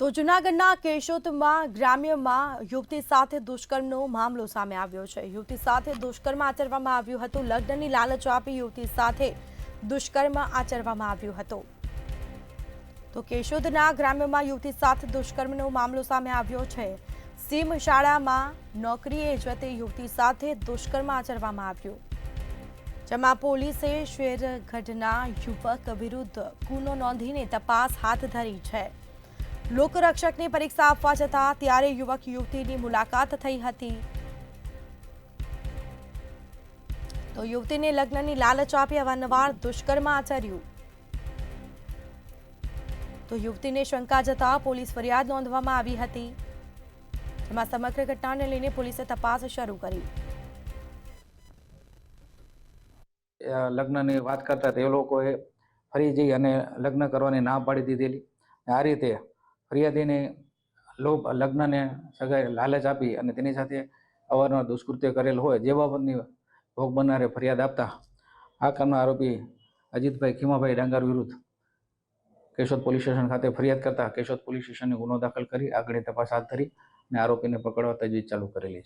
તો જૂનાગઢના કેશોદમાં ગ્રામ્યમાં યુવતી સાથે દુષ્કર્મનો મામલો સામે આવ્યો છે। યુવતી સાથે દુષ્કર્મ આચરવામાં આવ્યું હતું। લગ્નની લાલચ આપી યુવતી સાથે દુષ્કર્મ આચરવામાં આવ્યું હતું। તો કેશોદના ગ્રામ્યમાં યુવતી સાથે દુષ્કર્મનો મામલો સામે આવ્યો છે। સીમ શાળામાં નોકરીએ જતી યુવતી સાથે દુષ્કર્મ આચરવામાં આવ્યું, જેમાં પોલીસે શેરગઢના યુવક વિરુદ્ધ ગુનો નોંધીને તપાસ હાથ ધરી છે। લોકરક્ષકની પરીક્ષા આપવા જતા ત્યારે યુવક યુવતીની મુલાકાત થઈ હતી। તો યુવતીને લગ્નની લાલચ આપી અવારનવાર દુષ્કર્મ આચર્યું। તો યુવતીને શંકા જતા પોલીસ ફરિયાદ નોંધવામાં આવી હતી, જેમાં સમગ્ર ઘટનાને લઈને પોલીસે તપાસ શરૂ કરી। લગ્નની વાત કરતા તે લોકોએ ફરી જઈ અને લગ્ન કરવાની ના પાડી દીધેલી। આ રીતે ફરિયાદીને લગ્નને સગાઈ લાલચ આપી અને તેની સાથે અવારનવાર દુષ્કૃત્ય કરેલ હોય જે બાબતની ભોગ બનનારે ફરિયાદ આપતા આ કામના આરોપી અજીતભાઈ ખીમાભાઈ ડાંગર વિરુદ્ધ કેશોદ પોલીસ સ્ટેશન ખાતે ફરિયાદ કરતા કેશોદ પોલીસ સ્ટેશને ગુનો દાખલ કરી આગળની તપાસ હાથ ધરી અને આરોપીને પકડવા તજવીજ ચાલુ કરેલી છે।